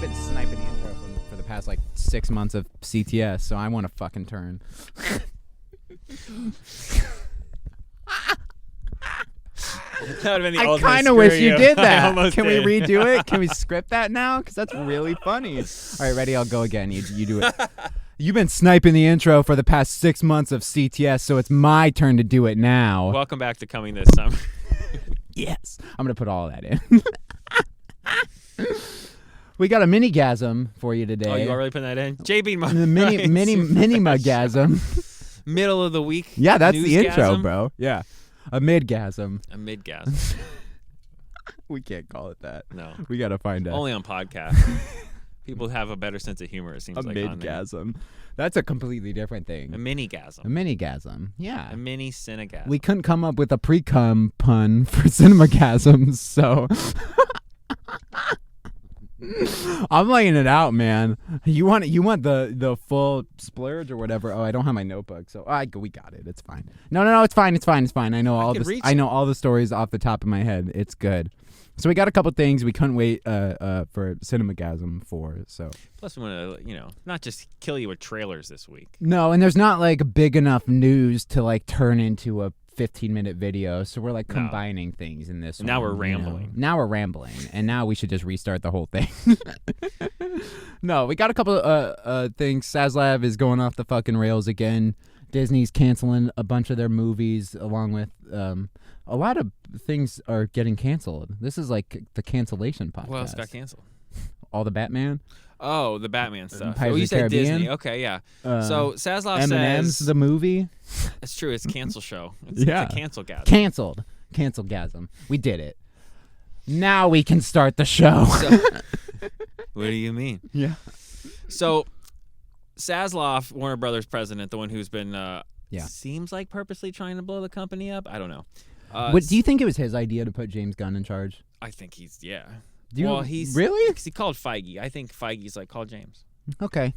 been sniping the intro for the past like 6 months of CTS, so I want a fucking turn. I kind of wish you did that. Can we redo it? Can we script that now? Because that's really funny. All right, ready? I'll go again. You do it. You've been sniping the intro for the past 6 months of CTS, so it's my turn to do it now. Welcome back to Coming This Summer. Yes. I'm going to put all that in. We got a mini-gasm for you today. Oh, you already put that in? JB, the mini-magasm. Middle of the week. Yeah, that's the intro, bro. Yeah. A mid-gasm. A mid-gasm. We can't call it that. No. We got to find out. Only on podcasts. People have a better sense of humor, it seems like. A mid-gasm. That's a completely different thing. A mini-gasm. A mini-gasm, yeah. A mini-cinegasm. We couldn't come up with a pre-cum pun for cinemagasms, so... I'm laying it out, man. You want the full splurge or whatever? Oh, I don't have my notebook, so we got it. It's fine. No, it's fine. I know all this. I know all the stories off the top of my head. It's good. So we got a couple things we couldn't wait for Cinemagasm for. So plus we want to not just kill you with trailers this week. No, and there's not like big enough news to like turn into a 15-minute video, so we're like combining things in this. Now we're rambling. Now we're rambling, and now we should just restart the whole thing. No, we got a couple things. Saslab is going off the fucking rails again. Disney's canceling a bunch of their movies, along with a lot of things are getting canceled. This is like the cancellation podcast. What else got canceled? All the Batman. Oh, the Batman stuff. Pirates You of the said Caribbean. Disney. Okay, yeah. So Saslov Eminem's says the movie. It's true. It's cancel show. It's Yeah. a CANCELGASM. CANCELGASM. We did it. Now we can start the show. So, what do you mean? Yeah. So Saslov, Warner Brothers president, the one who's been seems like purposely trying to blow the company up. I don't know. Do you think it was his idea to put James Gunn in charge? I think he's he's really? He called Feige. I think Feige's like, call James. Okay.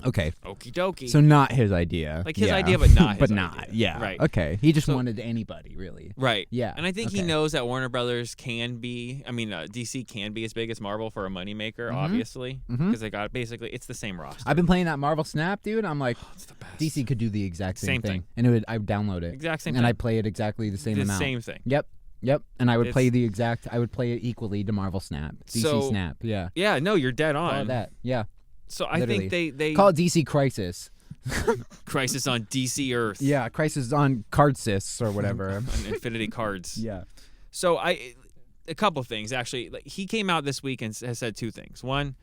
Okie dokie. So not his idea. Like his idea, but not his but idea. not. Yeah. Right. Okay. He just wanted anybody, really. Right. Yeah. And I think he knows that Warner Brothers DC can be as big as Marvel for a moneymaker, obviously, because they got it's the same roster. I've been playing that Marvel Snap, dude. I'm like, it's the best. DC could do the exact same thing. And I would download it. Exact same and thing. I'd play it exactly the same amount. Same thing. Yep. And I would play it equally to Marvel Snap. DC Snap, yeah. Yeah, no, you're dead on. All that, yeah. So I think they call it DC Crisis. Crisis on DC Earth. Yeah, Crisis on Cardsis or whatever. On Infinity Cards. Yeah. So a couple things actually. Like, he came out this week and has said two things. One,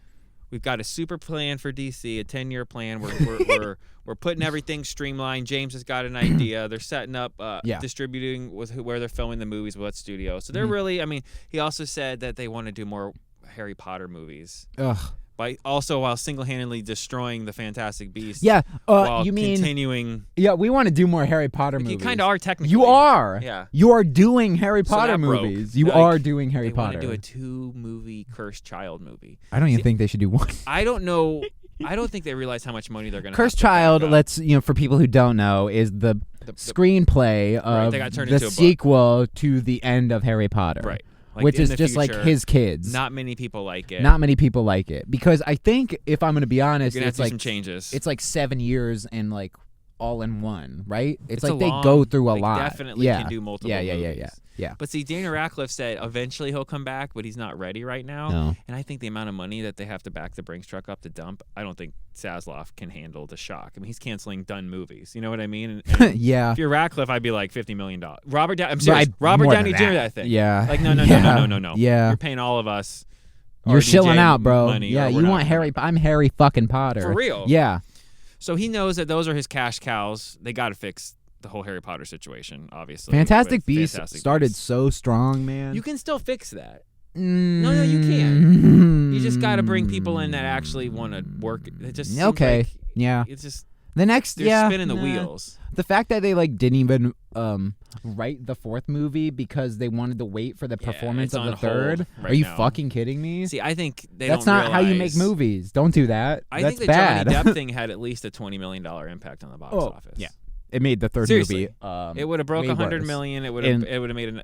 we've got a super plan for DC, a 10-year plan. We're putting everything streamlined. James has got an idea. They're setting up distributing with where they're filming the movies, what studio. So they're really. I mean, he also said that they want to do more Harry Potter movies. Ugh. While single-handedly destroying the Fantastic Beasts. Yeah, while you mean continuing? Yeah, we want to do more Harry Potter movies. You kind of are technically. You are. Yeah. You are doing Harry Potter movies. You are doing Harry Potter. They want to do a 2-movie Cursed Child movie. I don't even think they should do one. I don't know. I don't think they realize how much money they're going to. Cursed Child. For people who don't know, is the screenplay of the sequel to the end of Harry Potter. Right. Which is just like his kids. Not many people like it. Because I think, if I'm going to be honest, it's like some changes. It's like 7 years and like all in one, right? It's like they go through a lot. Definitely can do multiple movies. Yeah. But see, Daniel Radcliffe said eventually he'll come back, but he's not ready right now. No. And I think the amount of money that they have to back the Brinks truck up to dump, I don't think Saslov can handle the shock. I mean, he's canceling done movies. You know what I mean? And yeah. If you're Radcliffe, I'd be like $50 million. I'm serious. Robert Downey Jr. That thing. Yeah. Like no. Yeah. You're paying all of us. You're shilling out, bro. Money, yeah. You want Harry? I'm Harry fucking Potter. For real. Yeah. So he knows that those are his cash cows. They got to fix the whole Harry Potter situation, obviously. Fantastic Beasts started so strong, man. You can still fix that. No, you can't. You just got to bring people in that actually want to work. It just seems like it's just they're spinning the wheels. The fact that they didn't even write the fourth movie because they wanted to wait for the performance of the third. Are you fucking kidding me? See, I think that's not how you make movies. Don't do that. I that's think the bad. Johnny Depp thing had at least a $20 million impact on the box office. Yeah. It made the third Seriously. movie. It would have broke $100 million. It would have made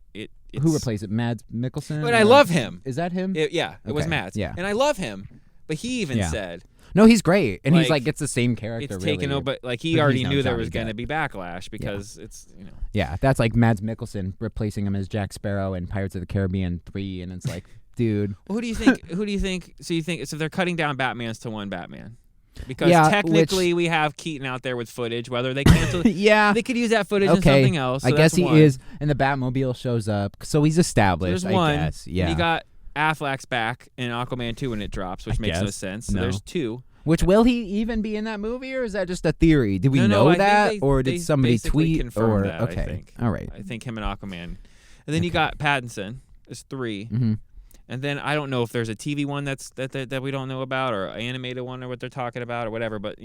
who replaced it? Mads Mikkelsen? But I love him. Is that him? It was Mads. Yeah. And I love him. But he even said. No, he's great, and he's Like, like it's the same character. It's really. taken over, but like he But already he's no knew there Johnny was going to Depp. be backlash because it's Yeah, that's like Mads Mikkelsen replacing him as Jack Sparrow in Pirates of the Caribbean 3, and it's like, dude. Well, who do you think? So you think they're cutting down Batmans to one Batman? Because Yeah, technically we have Keaton out there with footage. Whether they cancel, Yeah. they could use that footage in Okay. something else. So I guess that's he one. is, and the Batmobile shows up, so he's established. There's one. I guess. Yeah. And you got Affleck's back in Aquaman 2 when it drops, which makes no guess. sense. So No. there's two. Which will he even be in that movie, or is that just a theory? Did we No, know I think that, or they did somebody basically tweet? confirmed Or that, I okay, think. all right. I think him and Aquaman, and then you got Pattinson. There's 3. Mm-hmm. And then I don't know if there's a TV one that we don't know about, or an animated one, or what they're talking about, or whatever. But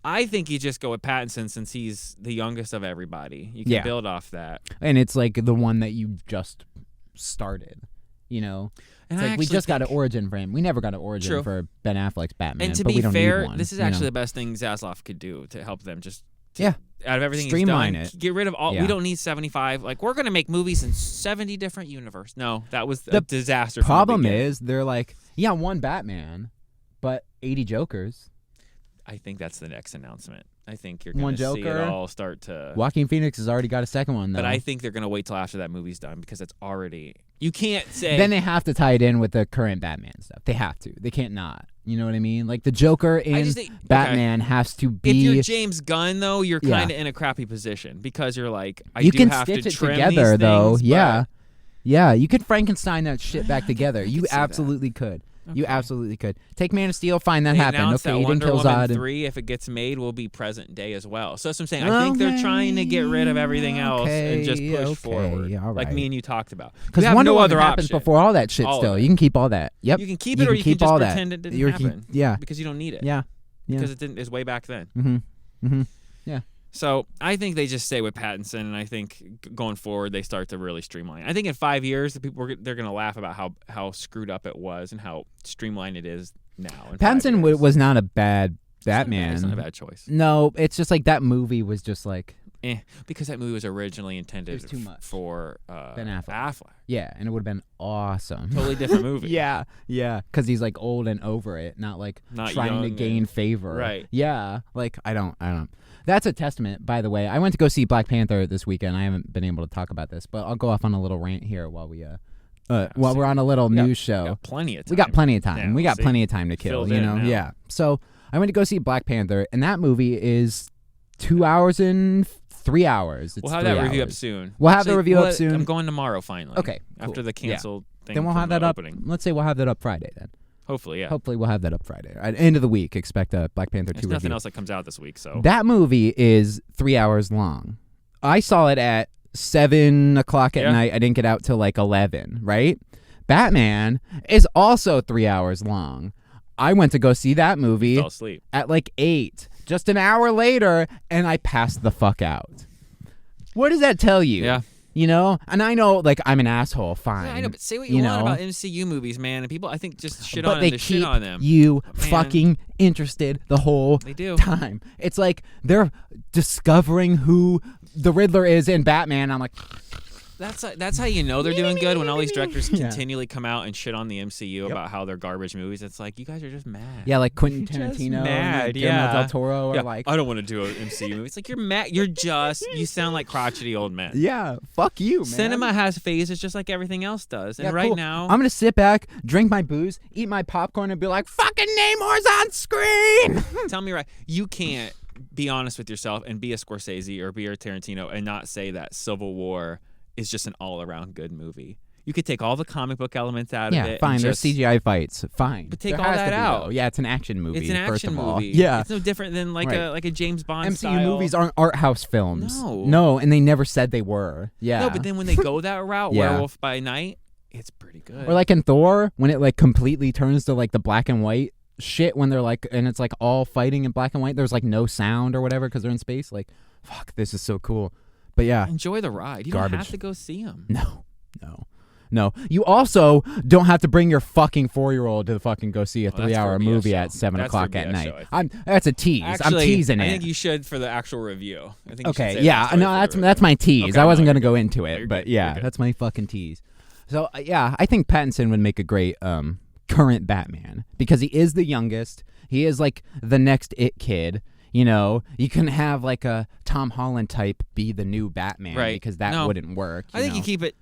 I think you just go with Pattinson since he's the youngest of everybody. You can build off that. And it's like the one that you just started. And It's I like we actually just got an think- origin for him. We never got an origin True. for Ben Affleck's Batman. And to but be we don't fair, need one, this is actually the best thing Zaslav could do to help them. Just Yeah. out of everything Streamline he's done, it. get rid of all. Yeah. We don't need 75. Like we're gonna make movies in 70 different universe. No, that was The a disaster. from the problem beginning. is they're like, yeah, one Batman, but 80 Jokers. I think that's the next announcement. I think you're gonna One see it Joker. all start to. Joaquin Phoenix has already got a second one, though. But I think they're gonna wait till after that movie's done because it's already. You can't say. Then they have to tie it in with the current Batman stuff. They have to. They can't not. You know what I mean? Like the Joker in just think- Batman has to be. if you're James Gunn, though, you're Yeah. kind of in a crappy position because you're like, I you do can have stitch to it trim together, these though. things, Yeah, yeah. You could Frankenstein that shit back I together. could You see that. absolutely could. You Okay. absolutely could. Take Man of Steel. Fine, that They happened. announced Okay, that Eden Wonder kills Woman Odd. 3, if it gets made, will be present day as well. So that's what I'm saying. I think they're trying to get rid of everything else and just push forward, all like right. me and you talked about. Because You have Wonder no Woman other happens option. before all that shit. All of Still, it. you can keep all that. Yep. You can keep it, or you can keep just all pretend that. it didn't You're happen. yeah. because you don't need it. Yeah. Yeah. Because it is way back then. Mm-hmm. Mm-hmm. Yeah. So I think they just stay with Pattinson, and I think going forward they start to really streamline. I think in 5 years, the people they're going to laugh about how screwed up it was and how streamlined it is now. in 5 Pattinson years. was not a bad Batman. It's not a bad choice. No, it's just like that movie was just like Because that movie was originally intended It was too much. for Ben Affleck. Yeah, and it would have been awesome. Totally different movie. Yeah, yeah, because he's like old and over it, not like Not trying to young gain and- favor. Right. Yeah, like I don't. That's a testament, by the way. I went to go see Black Panther this weekend. I haven't been able to talk about this, but I'll go off on a little rant here while while we're on a little news show. We got plenty of time. We got plenty of time. Yeah, we we'll got see. plenty of time to kill. Filled You in know, now. yeah. So I went to go see Black Panther, and that movie is 2 hours and 3 hours. It's We'll have 3 that review up hours. soon. We'll have the Actually, review up soon. I'm going tomorrow finally. Okay, After cool. the canceled thing. Then we'll from have that the up. opening. Let's say we'll have that up Friday then. Hopefully, yeah. Hopefully we'll have that up Friday. At the end of the week, expect a Black Panther 2 There's nothing review. else that comes out this week, so That movie is 3 hours long. I saw it at 7 o'clock at Yeah. night. I didn't get out till like 11, right? Batman is also 3 hours long. I went to go see that movie fell asleep. at like 8, just an hour later, and I passed the fuck out. What does that tell you? Yeah. You know? And I know, like, I'm an asshole, fine. Yeah, I know, but say what you want know? about MCU movies, man. And people, I think, just shit But on they them to keep shit on them. you Man. fucking interested the whole They do. time. It's like they're discovering who the Riddler is in Batman. I'm like, That's how you know they're doing good when all these directors Yeah. continually come out and shit on the MCU about how they're garbage movies. It's like you guys are just mad. yeah, like Quentin Just Tarantino, and mad, like Guillermo yeah. del Toro, or Yeah, like, I don't want to do an MCU movie. It's like you're mad. You sound like crotchety old men. yeah, fuck you, man. Cinema has phases just like everything else does. And Yeah, right cool. now, I'm gonna sit back, drink my booze, eat my popcorn, and be like, fucking Namor's on screen. tell me right, you can't be honest with yourself and be a Scorsese or be a Tarantino and not say that Civil War is just an all-around good movie. You could take all the comic book elements out of Yeah, it. fine. And There's just, CGI fights, fine. But take There all has that to be, out. though. Yeah, it's an action movie. It's an first action of all. movie. Yeah, It's no different than like Right. a James Bond MCU style. movies aren't art house films. No. and they never said they were. Yeah, No, but then when they go that route, Yeah. Werewolf by Night, it's pretty good. or like in Thor, when it like completely turns to like the black and white shit when they're like, and it's like all fighting in black and white. There's like no sound or whatever because they're in space. Like, fuck, this is so cool. But yeah, enjoy the ride. You don't Garbage. have to go see them. No. You also don't have to bring your fucking 4-year-old to fucking go see a Well, that's 3-hour for a BS movie show. at 7 That's for o'clock a at BS night. show, I That's a tease. Actually, I'm teasing I it. think you should for the actual review. I think you should Okay, say yeah, that no, for the that's review. my tease. Okay, I wasn't no, gonna you're go good. into No, it, you're but good. yeah, You're good. that's my fucking tease. So yeah, I think Pattinson would make a great current Batman because he is the youngest. He is like the next it kid. You know, you couldn't have like a Tom Holland type be the new Batman, Right. because that wouldn't work. I think you keep it.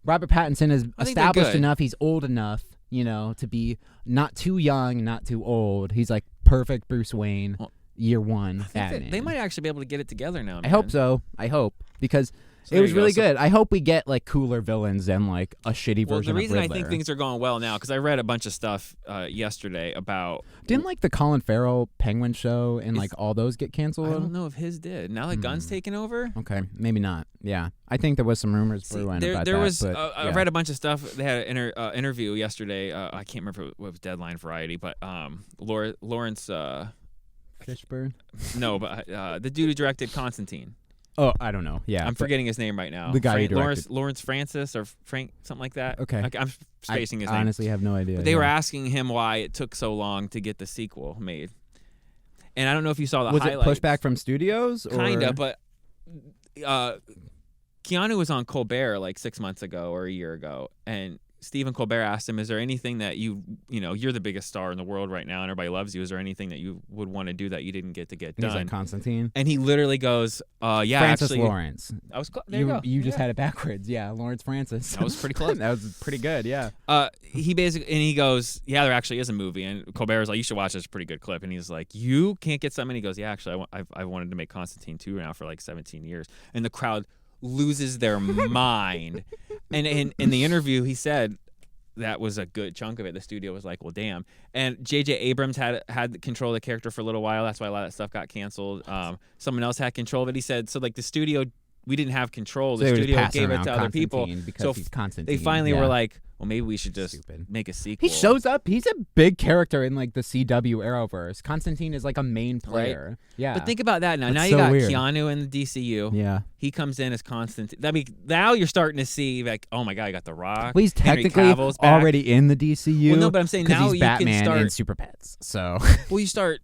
Robert Pattinson is I think they're established good. enough. He's old enough, you know, to be not too young, not too old. He's like perfect Bruce Wayne, year one Batman. They might actually be able to get it together now. I Man. hope so. I hope, because So it there was you go. really So- good. I hope we get like cooler villains and like a shitty Well, version the reason of I Riddler. think things are going well now, because I read a bunch of stuff yesterday about. Didn't like the Colin Farrell Penguin show and like all those get canceled? I don't know if his did. Now that Gunn's taken over. Okay, maybe not. Yeah, I think there was some rumors brewing about there that. was. but, I read a bunch of stuff. They had an interview yesterday. I can't remember if it was Deadline Variety, but Lawrence. Fishburne. No, but the dude who directed Constantine. Oh, I don't know. Yeah, I'm forgetting his name right now. The guy who directed. Lawrence Francis or Frank, something like that. Okay. I'm spacing his I name. honestly have no idea. But they were asking him why it took so long to get the sequel made. And I don't know if you saw the Was highlights. it pushback from studios? Or? Kinda, but Keanu was on Colbert like 6 months ago or a year ago, and Stephen Colbert asked him, "Is there anything that you're the biggest star in the world right now, and everybody loves you. Is there anything that you would want to do that you didn't get to get And he's done?" like Constantine. And he literally goes, "Yeah, Francis actually, Lawrence. I was there you go. You just Yeah. had it backwards. Yeah, Lawrence Francis. That was pretty close. That was pretty good. Yeah. He basically, and he goes, "Yeah, there actually is a movie." And Colbert was like, "You should watch this. It's a pretty good clip." And he's like, "You can't get something." He goes, "Yeah, actually, I've wanted to make Constantine 2 now for like 17 years." And the crowd loses their mind. And in the interview, he said that was a good chunk of it. The studio was like, "Well, damn." And J.J. Abrams had control of the character for a little while. That's why a lot of that stuff got canceled. Someone else had control of it. He said, so like the studio, we didn't have control. So The they were just studio passing gave it around to other people. Constantine because So he's Constantine. they finally yeah. were like, well, maybe we should just Stupid. make a sequel. He shows up. He's a big character in like the CW Arrowverse. Constantine is like a main player. Yeah. But think about that now. That's Now you so got weird. Keanu in the DCU. Yeah. He comes in as Constantine. I mean, now you're starting to see like, oh my God, you got The Rock. Well, he's Henry technically Cavill's back. already in the DCU. Well, no, but I'm saying 'cause now he's you can Batman start- and Super Pets. So Well, you start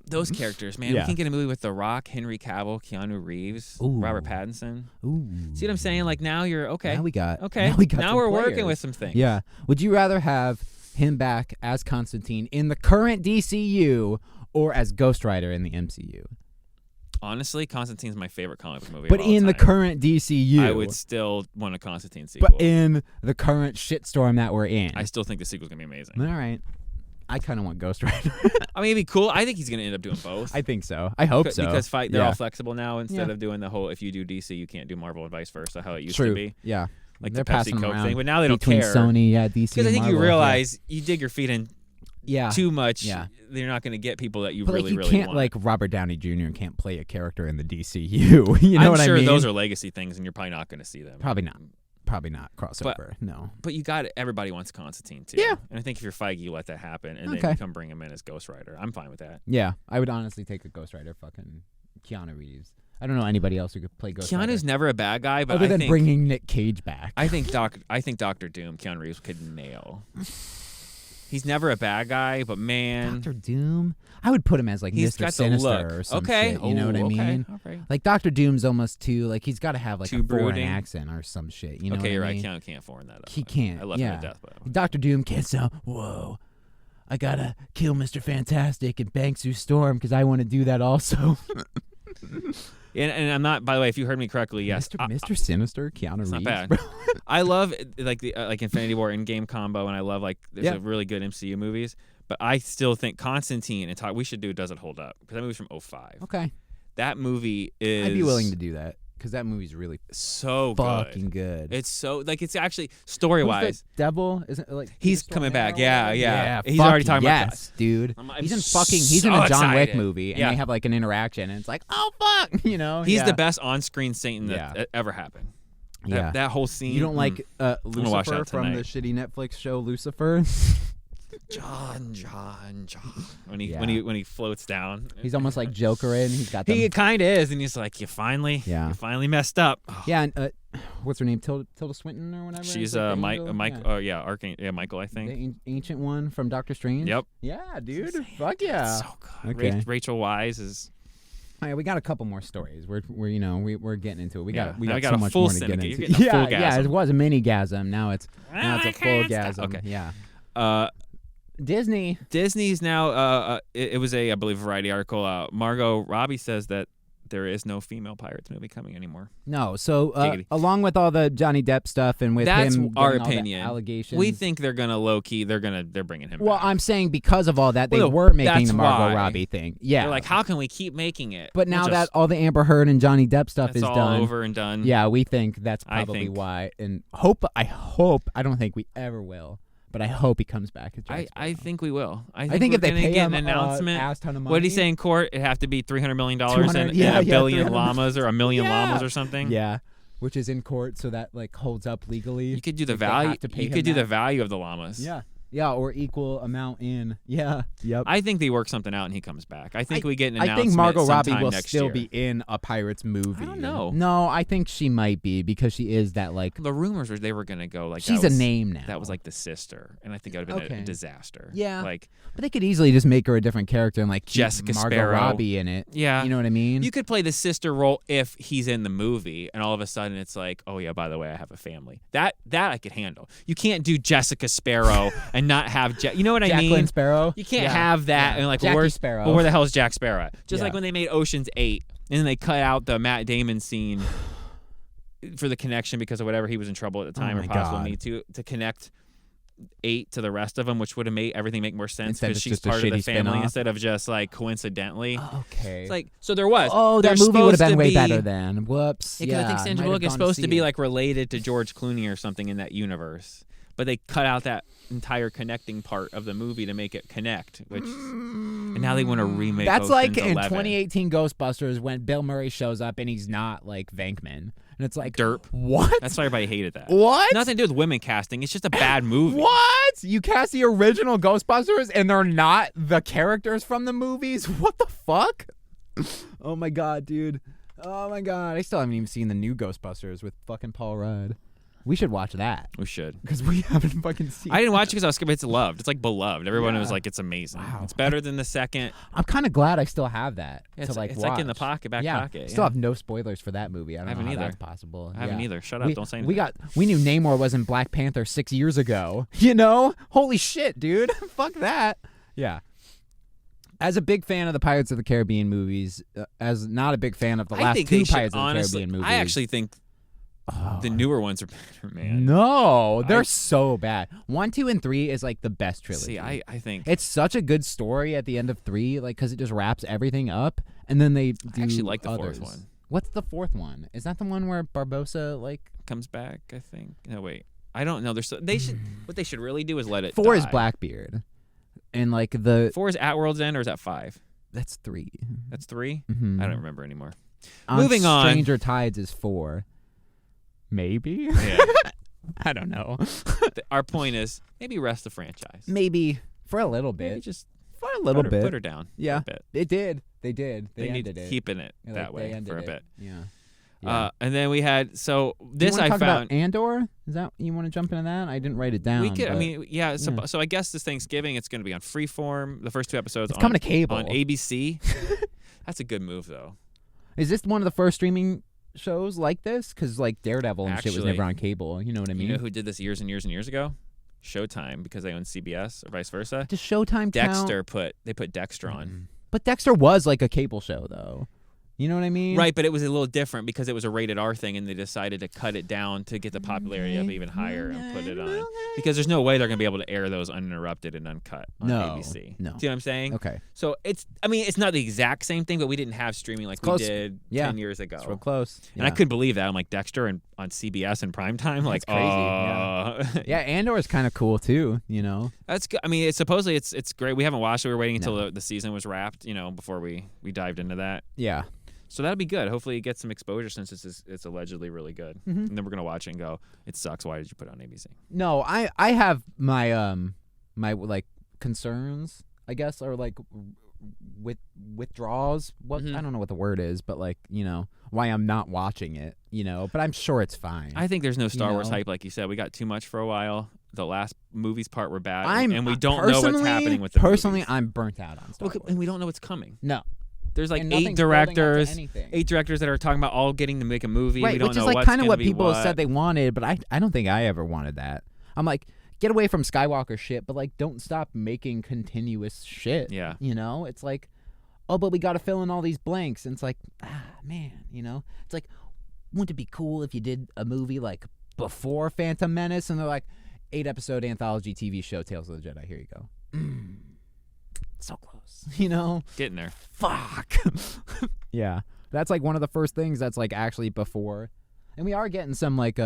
those characters, man. Yeah. We can get a movie with The Rock, Henry Cavill, Keanu Reeves, Ooh. Robert Pattinson. ooh. See what I'm saying? Like now you're okay. Now we got. Okay. Now we got. some we're working players. with some things. Yeah. Would you rather have him back as Constantine in the current DCU or as Ghost Rider in the MCU? Honestly, Constantine's my favorite comic book movie. But of all in the time. current DCU. I would still want a Constantine sequel. But in the current shitstorm that we're in. I still think the sequel's gonna be amazing. All right. I kind of want Ghost Rider. I mean, it'd be cool. I think he's gonna end up doing both. I think so. I hope so. Because they're Yeah. all flexible now. Instead Yeah. of doing the whole if you do DC, you can't do Marvel and vice versa, how it used True. to be. Yeah. Like They're the passing Pepsi Coke around thing. But now they don't between care. Sony, yeah, DC. Because I think and you Marvel, realize you dig your feet in yeah. too much. Yeah. You're not going to get people that you But really, like you really can't want. like Robert Downey Jr. can't play a character in the DCU. You know I'm what sure I mean? those are legacy things, and you're probably not going to see them. Probably not crossover. No. But you got it. Everybody wants Constantine too. Yeah. And I think if you're Feige, you let that happen, and Okay. then you come bring him in as Ghost Rider. I'm fine with that. Yeah, I would honestly take a Ghost Rider fucking Keanu Reeves. I don't know anybody else who could play Ghost Rider. Keanu's never a bad guy, but other I than think bringing Nick Cage back. I think Doctor Doom, Keanu Reeves could nail. He's never a bad guy, but man, Doctor Doom. I would put him as like he's Mr. got the Sinister look. or some Okay, shit. You know what I Ooh, okay. mean? All right. Like Doctor Doom's almost too like he's got to have like Too a foreign brooding. accent or some shit. You know Okay, what you're I right. mean? Keanu can't foreign that up. He can't. I love yeah. him to death, but Doctor Doom can't sound. Whoa. I gotta kill Mr. Fantastic and bang Sue Storm because I want to do that also. and I'm not. By the way, if you heard me correctly, yes, Mr. Sinister, Keanu it's Reeves. not bad. bro. I love like the like Infinity War Endgame combo, and I love like there's Yeah. a really good MCU movies. But I still think Constantine and we should do Does It Hold Up? Because that movie's from 2005. Okay, That movie is. I'd be willing to do that because that movie's really so fucking good. good. It's so like it's actually story wise. Who's the devil isn't it, like He's Peter coming Stormare back. or Yeah, whatever? yeah. He's fuck already talking about yes, dude. I'm He's in so he's in a John Wick excited. movie, and Yeah. they have like an interaction, and it's like, oh fuck, you know. He's yeah. the best on-screen Satan that Yeah. ever happened. Yeah. That whole scene. You don't like gonna watch Lucifer that from the tonight. shitty Netflix show Lucifer? John. When he Yeah. when he floats down. He's almost like Joker in. He's got He the kind of is, and he's like, you finally messed up. yeah. And what's her name? Tilda Swinton or whatever. She's Like the Mike. angel? Michael, I think. The ancient one from Doctor Strange. Yep. Yeah, dude. Fuck yeah. So good. Okay. Rachel Weisz is. All right, we got a couple more stories. We're getting into it. We got Now we got so a much full more to get syndicate. into. You're getting a full yeah. gasm. It was a mini gasm. Now it's a full gasm. Okay. Yeah. Disney's now. It was I believe, Variety article. Margot Robbie says that there is no female Pirates movie coming anymore. No, so along with all the Johnny Depp stuff and with that's him our getting all the opinion. allegations, We think they're gonna low key. They're bringing him. Well, back. I'm saying because of all that, they Well, were making that's the Margot why. Robbie thing. Yeah, They're like, how can we keep making it? but now that all the Amber Heard and Johnny Depp stuff that's is all done, over and done. yeah, we think that's I probably think- why. And I don't think we ever will, but I hope he comes back as Jack I think we will. I think we're if they gonna pay get him an announcement. ass ton of money, What did he say in court? It'd have to be $300 million and 200 yeah, a billion 300 llamas or a million Yeah. llamas or something. Yeah, which is in court, so that like holds up legally. You could do the If they value. have to pay You him could do the that. value of the llamas. Yeah, or equal amount in. Yeah, yep. I think they work something out and he comes back. I think we get an I announcement think Margot Robbie sometime will next still year. be in a Pirates movie. I don't know. No, I think she might be because she is that like. The rumors were they were gonna go like She's that a was, name now. That was like the sister, and I think it would have been Okay. a disaster. Yeah. like But they could easily just make her a different character and like keep Jessica Margot Sparrow. Robbie in it. yeah, You know what I mean? you could play the sister role if he's in the movie, and all of a sudden it's like, oh yeah, by the way, I have a family. That I could handle. You can't do Jessica Sparrow and not have you know what I Jacqueline mean? Sparrow. You can't Yeah. have that Yeah. and like Jackie where's Sparrow. well, where the hell is Jack Sparrow at? Just Yeah. like when they made Ocean's 8 and then they cut out the Matt Damon scene for the connection because of whatever he was in trouble at the time Oh or my possible God. Me Too to connect 8 to the rest of them, which would have made everything make more sense Instead because it's she's just a part of the shitty family spin-off. instead of just like coincidentally. Okay. It's like so there was. Oh, that They're movie would have supposed been to way be- better then. Whoops. Yeah, 'cause I think might Sandra have Bullock is gone supposed to see be it. like related to George Clooney or something in that universe, but they cut out that entire connecting part of the movie to make it connect, which and now they want to remake. That's like Ocean's in 11. 2018 Ghostbusters when Bill Murray shows up and he's not like Venkman, and it's like Derp. What? That's why everybody hated that. What? Nothing to do with women casting. It's just a bad movie. What? You cast the original Ghostbusters and they're not the characters from the movies? What the fuck? Oh my god, dude. Oh my god. I still haven't even seen the new Ghostbusters with fucking Paul Rudd. We should watch that We should. because we haven't fucking seen I didn't watch it because I was scared. It's loved. It's like beloved. Everyone Yeah. was like, it's amazing. Wow. It's better than the second. I'm kind of glad I still have that It's, to like it's watch. like in the pocket, back yeah. pocket. Still have no spoilers for that movie. I don't Haven't know how either. that's possible. I haven't Yeah. either. Shut up. Don't say anything. We knew Namor wasn't Black Panther 6 years ago. You know? Holy shit, dude. Fuck that. Yeah. As a big fan of the Pirates of the Caribbean movies, as not a big fan of the I last think two they should, Pirates of the honestly, Caribbean movies. I actually think the newer ones are better, man. No, they're I- so bad. 1, 2, and 3 is like the best trilogy. See, I think It's such a good story at the end of 3, like because it just wraps everything up, and then they do I actually like the others. fourth one. What's the fourth one? Is that the one where Barbossa like? Comes back, I think. No, wait. I don't know. They should. What they should really do is let it. 4 is die. Blackbeard, and like the 4 is at World's End, or is that 5? that's 3. That's 3. Mhm. I don't remember anymore. On Moving on. Stranger Tides is 4. Maybe. Yeah. I don't know. Our point is maybe rest the franchise. Maybe for a little bit. Maybe just For a little bit. Put her down. Yeah. For a bit. It did. They did. They They need ended to it. keep it Yeah, that like, they way ended for a it. bit. Yeah. And then we had Do this you wanna I talk found. about Andor? Is that you want to jump into that? I didn't write it down. We could. I but mean, yeah. So, yeah. so I guess this Thanksgiving it's going to be on Freeform. The first 2 episodes it's on, coming to cable. on ABC. That's a good move, though. Is this one of the first streaming shows like this? Because like Daredevil and shit was Actually, never on cable. You know what I mean? You know who did this years and years and years ago? Showtime, because they own CBS or vice versa. Does Showtime count? Dexter put Dexter on. But Dexter was like a cable show, though. You know what I mean? Right, but it was a little different because it was a rated R thing, and they decided to cut it down to get the popularity of it even higher and put it on. Because there's no way they're going to be able to air those uninterrupted and uncut on No, ABC. no. See what I'm saying? Okay. So it's not the exact same thing, but we didn't have streaming like we close. did Yeah. 10 years ago. It's real close. And I couldn't believe that. I'm like, Dexter and on CBS in primetime? Like, That's crazy, oh. Yeah, Andor is kind of cool too. You know. That's good. I mean, it's supposedly it's great. We haven't watched it. We were waiting until the season was wrapped, before we dived into that. Yeah. So that'll be good. Hopefully, it gets some exposure since it's allegedly really good. Mm-hmm. And then we're gonna watch it and go, it sucks. Why did you put it on ABC? No, I have my my like concerns, I guess, or like withdrawals. What Mhm. I don't know what the word is, but like why I'm not watching it. But I'm sure it's fine. I think there's no Star Wars know? hype, like you said. We got too much for a while. The last movies part were bad, I'm and we don't know what's personally- happening with the Personally, movies. I'm burnt out on Star Well, Wars. and we don't know what's coming. No, There's like And 8 nothing's building up to directors, anything. 8 directors that are talking about all getting to make a movie. right, we don't which know is like what's kind of gonna what be people what. said they wanted, but I don't think I ever wanted that. I'm like, get away from Skywalker shit, but like don't stop making continuous shit. Yeah. You know, it's like, oh, but we got to fill in all these blanks, and it's like, man, you know, it's like, wouldn't it be cool if you did a movie like before Phantom Menace, and they're like 8-episode anthology TV show Tales of the Jedi. Here you go. So close, you know, getting there. Fuck. Yeah, that's like one of the first things that's like actually before, and we are getting some like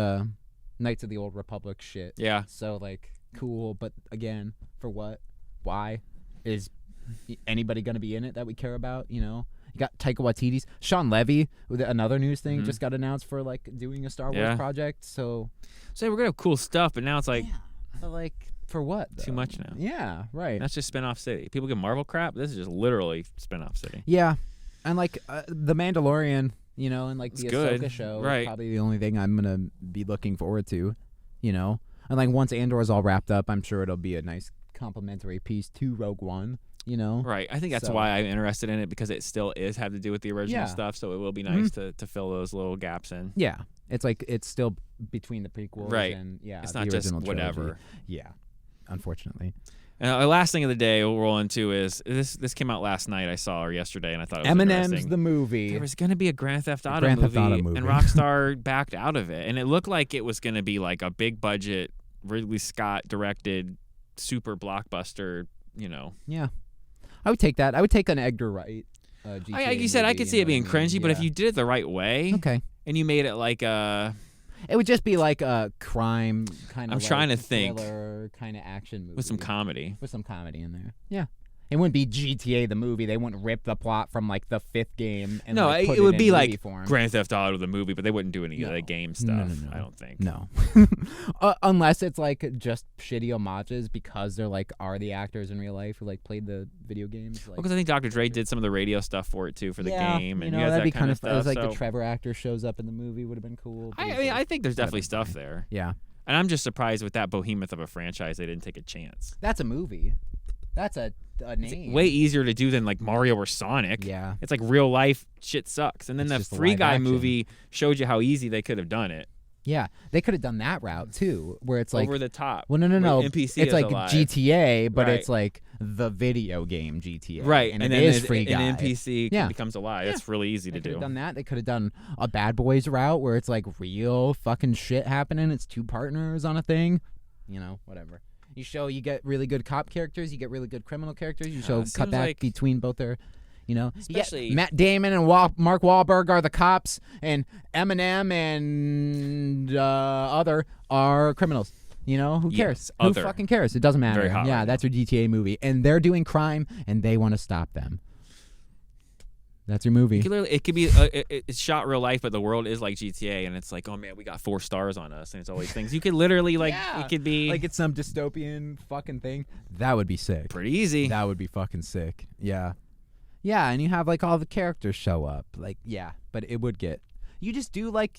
Knights of the Old Republic shit. Yeah. So like cool, but again, for what? Why? Is anybody gonna be in it that we care about? You know, you got Taika Waititi's Sean Levy with another news thing just got announced for like doing a Star Wars project. So we're gonna have cool stuff, but now it's like, but like for what? Though? Too much now. Yeah, right. That's just spin-off city. People get Marvel crap. This is just literally spin-off city. Yeah, and like the Mandalorian. You know, and like the Ahsoka show is probably the only thing I'm going to be looking forward to, you know. And like once Andor's all wrapped up, I'm sure it'll be a nice complementary piece to Rogue One, you know. Right. I think that's why I'm interested in it, because it still is have to do with the original stuff, so it will be nice to fill those little gaps in. Yeah. It's like it's still between the prequels and it's not just whatever. Trilogy. Yeah. Unfortunately. And the last thing of the day we'll roll into is this came out last night, I saw, or yesterday, and I thought it was Eminem's interesting. the movie. There was going to be a Grand Theft Auto movie, and Rockstar backed out of it. And it looked like it was going to be like a big budget, Ridley Scott directed, super blockbuster, you know. Yeah. I would take that. I would take an Edgar Wright GTA like you said, movie, I could see it being cringy, but if you did it the right way, and you made it like a... It would just be like a crime kind of. I'm trying to think. Thriller kind of action movie with some comedy. With some comedy in there. Yeah. It wouldn't be GTA the movie. They wouldn't rip the plot from like the 5th game and like, put it would in be like form. Grand Theft Auto the movie, but they wouldn't do any of the game stuff. No. I don't think. No. Unless it's like just shitty homages because they're like are the actors in real life who like played the video games. Like, because I think Dr. Dre did some of the radio stuff for it too for the game, and you know, that'd be kind of stuff. It was like the Trevor actor shows up in the movie would have been cool. I mean, I think there's definitely stuff there. Yeah. And I'm just surprised with that behemoth of a franchise they didn't take a chance. That's a movie. That's a name. It's way easier to do than like Mario or Sonic. Yeah. It's like real life shit sucks. And then the Free Guy movie showed you how easy they could have done it. Yeah, they could have done that route too, where it's like over the top. Well, no. NPC it's like alive. GTA, but it's like the video game GTA. Right, and then it is Free Guy. An NPC becomes alive. That's really easy to do. They could have done that. They could have done a Bad Boys route where it's like real fucking shit happening. It's 2 partners on a thing. You know, whatever. You get really good cop characters. You get really good criminal characters. You show cut back between both their. You know, especially Matt Damon and Mark Wahlberg are the cops, and Eminem and other are criminals. You know, who cares? Who fucking cares? It doesn't matter. That's your GTA movie, and they're doing crime, and they want to stop them. That's your movie. It could be it's shot real life, but the world is like GTA, and it's like, oh man, we got 4 stars on us, and it's all these things. You could literally like it could be like it's some dystopian fucking thing. That would be sick. Pretty easy. That would be fucking sick. Yeah. Yeah, and you have like all the characters show up. Like, but it would get. You just do like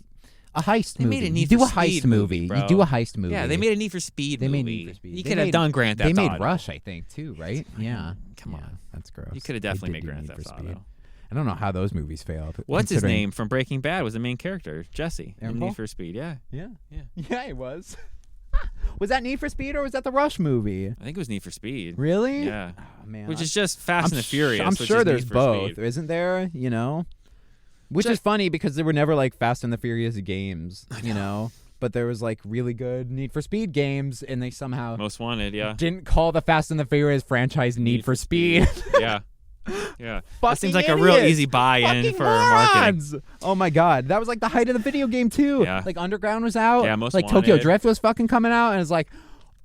a heist movie. Made a Need you do for a heist Speed movie. bro. You do a heist movie. Yeah, they made a Need for Speed movie. Made Need for Speed. You could have done Grand Theft Auto. They made Rush, I think, too, right? Yeah. Come on. That's gross. You could have definitely made Grand Theft Auto. I don't know how those movies failed. What's his name from Breaking Bad was the main character, Jesse. Aaron Need for Speed. Yeah, he was. Was that Need for Speed or was that the Rush movie? I think it was Need for Speed. Really? Yeah. Oh, man. Which is just Fast and the Furious. I'm sure there's both, Speed. isn't there? You know, which is funny because there were never like Fast and the Furious games. You know, but there was like really good Need for Speed games, and they somehow Most Wanted. Yeah. Didn't call the Fast and the Furious franchise Need for Speed. Yeah. Yeah, that seems like a real easy buy-in for marketing. Oh my god, that was like the height of the video game too. Yeah. Like Underground was out. Yeah, Most like Wanted. Tokyo Drift was fucking coming out, and it's like,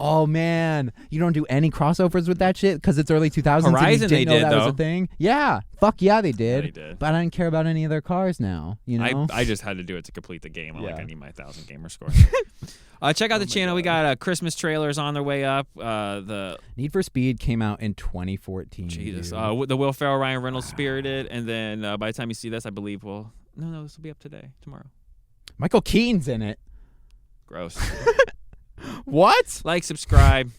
oh man, you don't do any crossovers with that shit because it's early 2000s. Horizon, and you didn't know they did that though. was a thing. Yeah, fuck yeah, they did. Yeah, they did. But I didn't care about any of their cars now. You know, I just had to do it to complete the game. I'm like, I need my 1,000 gamer score. Check out the channel. We got Christmas trailers on their way up. The Need for Speed came out in 2014. Jesus. The Will Ferrell, Ryan Reynolds Spirited, and then by the time you see this, I believe this will be up tomorrow. Michael Keaton's in it. Gross. What? Like, subscribe.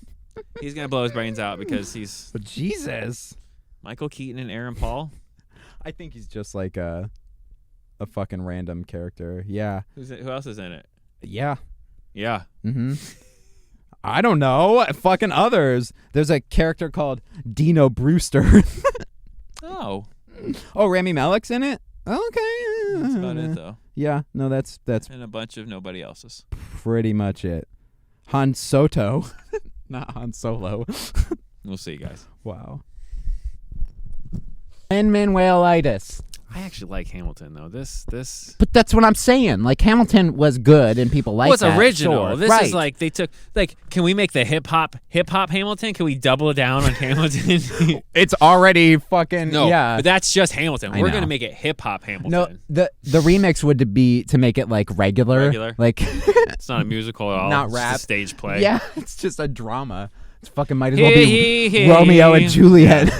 He's gonna blow his brains out because he's Jesus. Michael Keaton and Aaron Paul. I think he's just like a fucking random character. Yeah. Who else is in it? Yeah. Yeah. Mm-hmm. I don't know. Fucking others. There's a character called Dino Brewster. Oh. Oh, Rami Malek's in it? Okay. That's about it, though. Yeah, no, that's And a bunch of nobody else's. pretty much it. Han Soto. Not Han Solo. We'll see, guys. Wow. Lin-Manuel-itis. I actually like Hamilton, though. This But that's what I'm saying. Like, Hamilton was good and people like was that. original. Sure. This right. is like they took can we make the hip hop Hamilton? Can we double down on Hamilton? It's already fucking No, yeah. but that's just Hamilton. I We're know. gonna make it hip hop Hamilton. No, the remix would be to make it like regular. Like It's not a musical at all. Not it's rap. Just a stage play. Yeah, it's just a drama. It's fucking might as well be Romeo and Juliet.